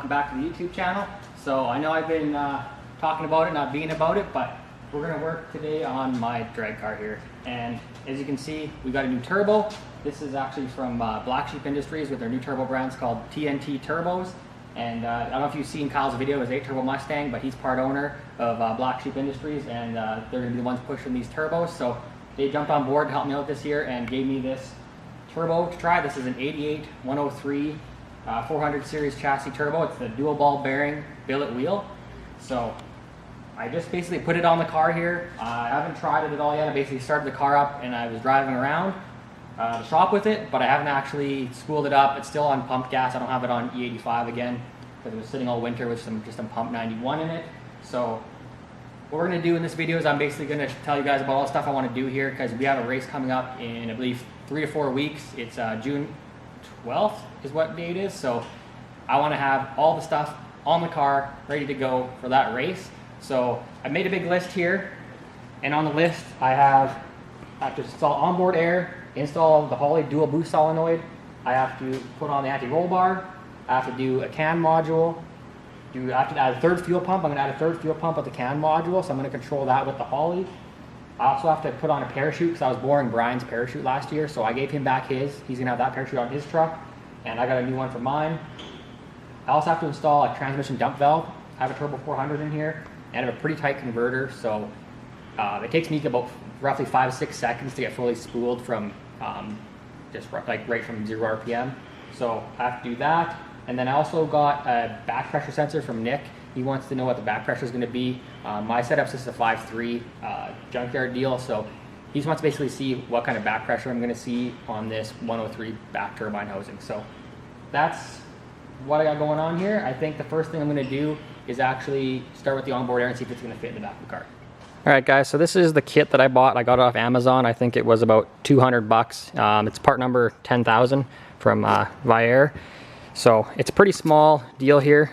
welcome back to the YouTube channel. So I know I've been talking about it, not being about it, but we're gonna work today on my drag car here. And as you can see, we got a new turbo. This is actually from Black Sheep Industries with their new turbo brands called TNT Turbos. And I don't know if you've seen Kyle's video of his 8 Turbo Mustang, but he's part owner of Black Sheep Industries, and they're gonna be the ones pushing these turbos. So they jumped on board to help me out this year and gave me this turbo to try. This is an 88 103 400 series chassis turbo. It's the dual ball bearing billet wheel. So I just basically put it on the car here. I haven't tried it at all yet. I basically started the car up and I was driving around the shop with it, but I haven't actually spooled it up. It's still on pump gas. I don't have it on E85 again because it was sitting all winter with just some pump 91 in it. So what we're going to do in this video is I'm basically going to tell you guys about all the stuff I want to do here, because we have a race coming up in, I believe, 3 to 4 weeks. It's June 12th is what date is. So I want to have all the stuff on the car ready to go for that race. So I made a big list here, and on the list I have to install onboard air, install the Holley dual boost solenoid, I have to put on the anti-roll bar, I have to do a CAN module, I have to add a third fuel pump. I'm going to add a third fuel pump with the CAN module, so I'm going to control that with the Holley. I also have to put on a parachute because I was borrowing Brian's parachute last year, so I gave him back his. He's going to have that parachute on his truck, and I got a new one for mine. I also have to install a transmission dump valve. I have a Turbo 400 in here, and I have a pretty tight converter, so it takes me about roughly 5-6 seconds to get fully spooled from just like right from 0 RPM. So I have to do that. And then I also got a back pressure sensor from Nick. He wants to know what the back pressure is going to be. My setup's just a 5.3 junkyard deal, so he just wants to basically see what kind of back pressure I'm going to see on this 103 back turbine housing. So that's what I got going on here. I think the first thing I'm going to do is actually start with the onboard air and see if it's going to fit in the back of the car. All right, guys, so this is the kit that I bought. I got it off Amazon. I think it was about 200 bucks. It's part number 10,000 from Vaer. So it's a pretty small deal here.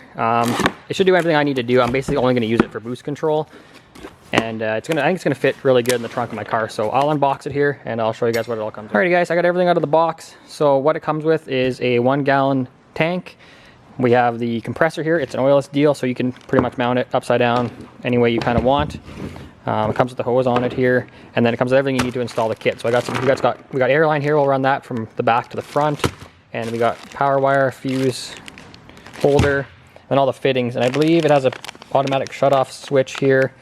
It should do everything I need to do. I'm basically only going to use it for boost control, and I think it's going to fit really good in the trunk of my car. So I'll unbox it here and I'll show you guys what it all comes with. Alrighty, guys, I got everything out of the box. So what it comes with is a 1-gallon tank. We have the compressor here. It's an oilless deal, so you can pretty much mount it upside down any way you kind of want. It comes with the hose on it here, and then it comes with everything you need to install the kit. So we got airline here. We'll run that from the back to the front. And we got power wire, fuse holder, and all the fittings. And I believe it has a automatic shut-off switch here.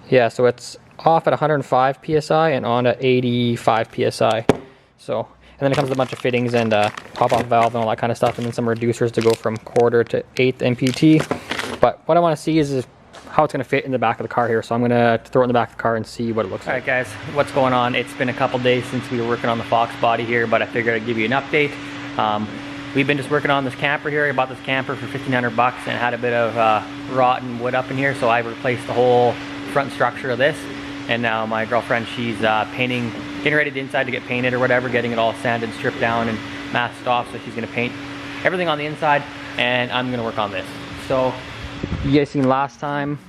Yeah, so it's off at 105 PSI and on at 85 PSI. So, and then it comes with a bunch of fittings and pop-off valve and all that kind of stuff, and then some reducers to go from 1/4 to 1/8 MPT. But what I want to see is how it's going to fit in the back of the car here. So I'm going to throw it in the back of the car and see what it looks like. All right, guys, what's going on? It's been a couple days since we were working on the Fox body here, but I figured I'd give you an update. We've been just working on this camper here. I bought this camper for 1,500 bucks and had a bit of rotten wood up in here, so I replaced the whole front structure of this. And now my girlfriend, she's getting ready the inside to get painted or whatever, getting it all sanded, stripped down, and masked off. So she's gonna paint everything on the inside, and I'm gonna work on this. So you guys seen last time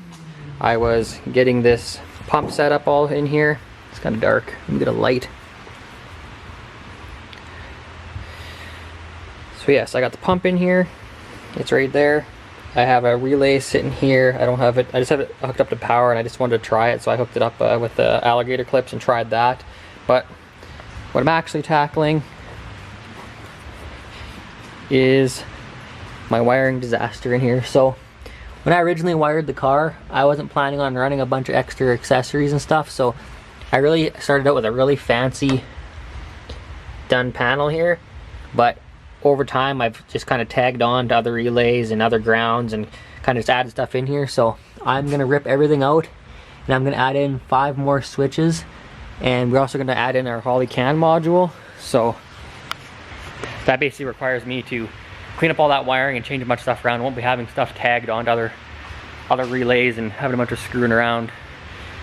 I was getting this pump set up all in here. It's kind of dark. Let me get a light. So yes, I got the pump in here. It's right there. I have a relay sitting here. I don't have it. I just have it hooked up to power, and I just wanted to try it, so I hooked it up with the alligator clips and tried that. But what I'm actually tackling is my wiring disaster in here. So when I originally wired the car, I wasn't planning on running a bunch of extra accessories and stuff. So I really started out with a really fancy done panel here, but over time I've just kind of tagged on to other relays and other grounds and kind of just added stuff in here. So I'm gonna rip everything out, and I'm gonna add in 5 more switches, and we're also gonna add in our Holley CAN module. So that basically requires me to clean up all that wiring and change a bunch of stuff around. I won't be having stuff tagged onto other relays and having a bunch of screwing around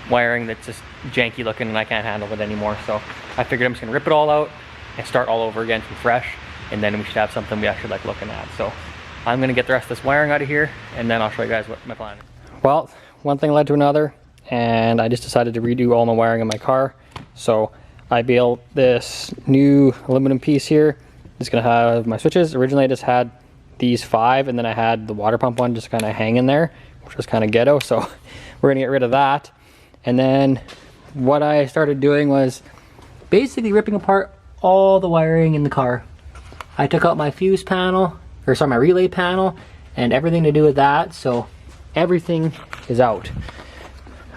wiring that's just janky looking, and I can't handle it anymore. So I figured I'm just gonna rip it all out and start all over again from fresh, and then we should have something we actually like looking at. So I'm gonna get the rest of this wiring out of here, and then I'll show you guys what my plan is. Well, one thing led to another, and I just decided to redo all my wiring in my car. So I built this new aluminum piece here. It's gonna have my switches. Originally I just had these 5, and then I had the water pump one just kind of hanging there, which was kind of ghetto, so we're gonna get rid of that. And then what I started doing was basically ripping apart all the wiring in the car. I took out my fuse panel, or sorry, my relay panel, and everything to do with that, so everything is out.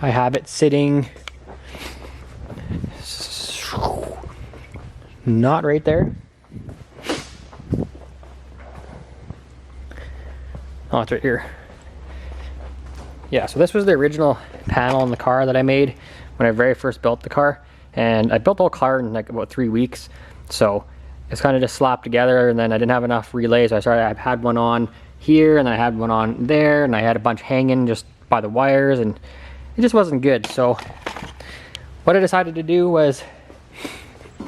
I have it sitting not right there. Oh, it's right here. Yeah, so this was the original panel in the car that I made when I very first built the car. And I built the whole car in like about 3 weeks. So it's kind of just slapped together, and then I didn't have enough relays. So I had one on here, and I had one on there, and I had a bunch hanging just by the wires, and it just wasn't good. So what I decided to do was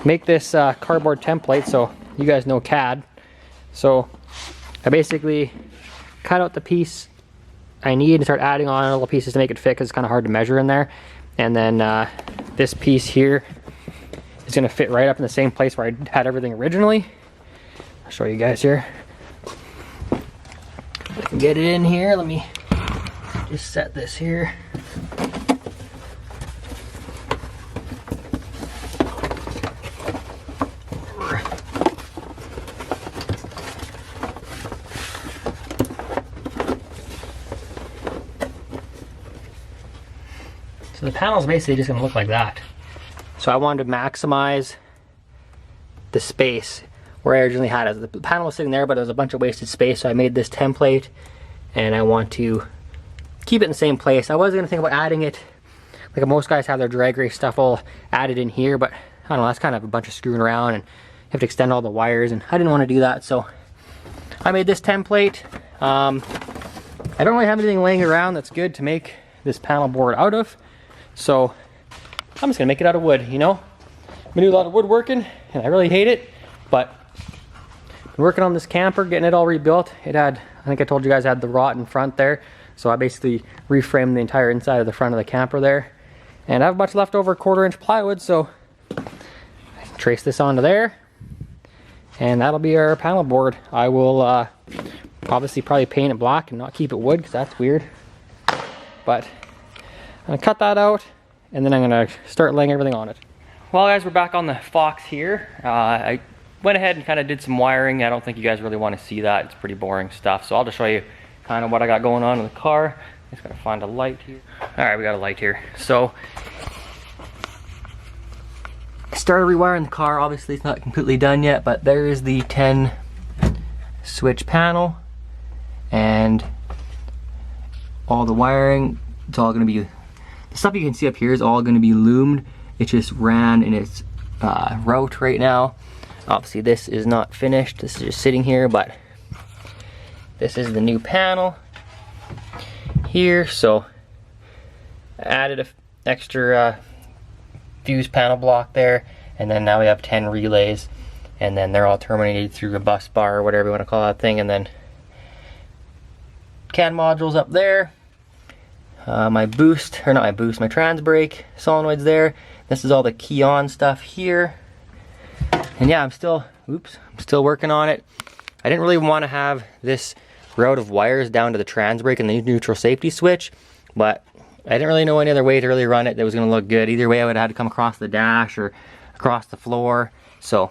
make this cardboard template, so you guys know CAD. So I basically cut out the piece I need and start adding on little pieces to make it fit, because it's kind of hard to measure in there. And then this piece here is going to fit right up in the same place where I had everything originally. I'll show you guys here. Get it in here. Let me just set this here. So the panel is basically just going to look like that. So I wanted to maximize the space where I originally had it. The panel was sitting there, but there was a bunch of wasted space, so I made this template, and I want to keep it in the same place. I was going to think about adding it, like most guys have their drag race stuff all added in here, but I don't know, that's kind of a bunch of screwing around, and you have to extend all the wires, and I didn't want to do that, so I made this template. I don't really have anything laying around that's good to make this panel board out of. So I'm just gonna make it out of wood, you know? I'm gonna do a lot of woodworking, and I really hate it, but I'm working on this camper, getting it all rebuilt. It had, I think I told you guys, it had the rot in front there. So I basically reframed the entire inside of the front of the camper there. And I have a bunch leftover 1/4-inch plywood, so I trace this onto there, and that'll be our panel board. I will obviously probably paint it black and not keep it wood, because that's weird. But I'm gonna cut that out, and then I'm gonna start laying everything on it. Well guys, we're back on the Fox here. I went ahead and kind of did some wiring. I don't think you guys really want to see that. It's pretty boring stuff. So I'll just show you kind of what I got going on in the car. Just gotta find a light here. All right, we got a light here. So I started rewiring the car. Obviously it's not completely done yet, but there is the 10 switch panel, and all the wiring, it's all gonna be, the stuff you can see up here is all going to be loomed. It just ran in its route right now. Obviously this is not finished. This is just sitting here, but this is the new panel here. So I added an extra fuse panel block there, and then now we have 10 relays, and then they're all terminated through a bus bar or whatever you want to call that thing, and then CAN modules up there. My boost, or not my boost, my trans brake solenoids there. This is all the key on stuff here. And yeah, I'm still working on it. I didn't really want to have this route of wires down to the trans brake and the neutral safety switch, but I didn't really know any other way to really run it that was going to look good. Either way, I would have had to come across the dash or across the floor. So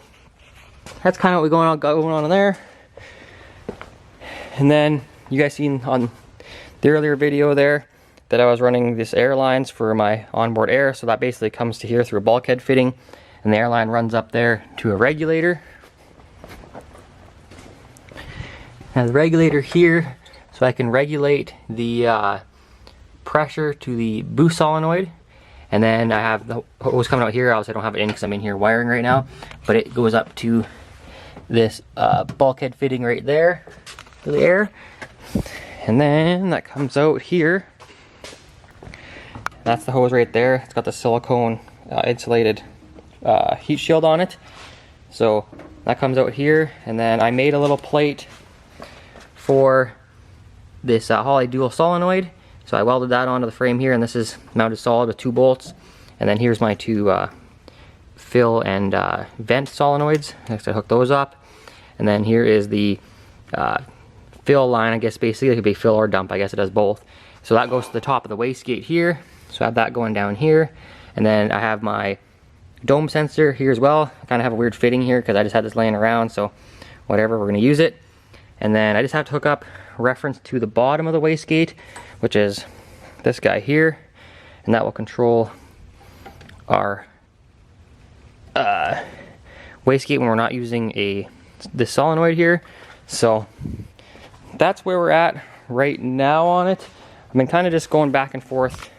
that's kind of what got going on in there. And then you guys seen on the earlier video there that I was running this air lines for my onboard air. So that basically comes to here through a bulkhead fitting, and the air line runs up there to a regulator. Now the regulator here, so I can regulate the pressure to the boost solenoid. And then I have the hose coming out here. Obviously I don't have it in because I'm in here wiring right now, but it goes up to this bulkhead fitting right there for the air. And then that comes out here. That's the hose right there. It's got the silicone insulated heat shield on it. So that comes out here, and then I made a little plate for this Holley dual solenoid. So I welded that onto the frame here, and this is mounted solid with 2 bolts. And then here's my 2 fill and vent solenoids. Next I hook those up. And then here is the fill line, I guess basically. It could be fill or dump, I guess it does both. So that goes to the top of the wastegate here. So I have that going down here. And then I have my dome sensor here as well. I kind of have a weird fitting here because I just had this laying around, so whatever, we're gonna use it. And then I just have to hook up reference to the bottom of the wastegate, which is this guy here, and that will control our wastegate when we're not using this solenoid here. So that's where we're at right now on it. I've been kind of just going back and forth.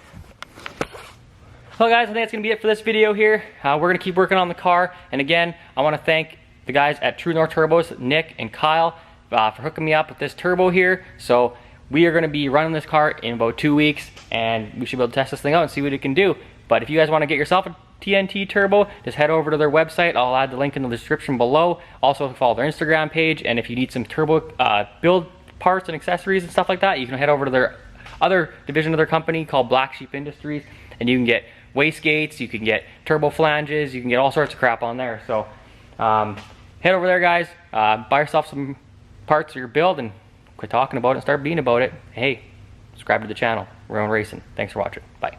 Well guys, I think that's gonna be it for this video here. We're gonna keep working on the car, and again, I wanna thank the guys at True North Turbos, Nick and Kyle, for hooking me up with this turbo here. So we are gonna be running this car in about 2 weeks, and we should be able to test this thing out and see what it can do. But if you guys wanna get yourself a TNT turbo, just head over to their website. I'll add the link in the description below. Also follow their Instagram page, and if you need some turbo build parts and accessories and stuff like that, you can head over to their other division of their company called Black Sheep Industries, and you can get wastegates, you can get turbo flanges, you can get all sorts of crap on there. So head over there, guys, buy yourself some parts for your build, and quit talking about it and start being about it. Hey, subscribe to the channel. We're on racing. Thanks for watching. Bye.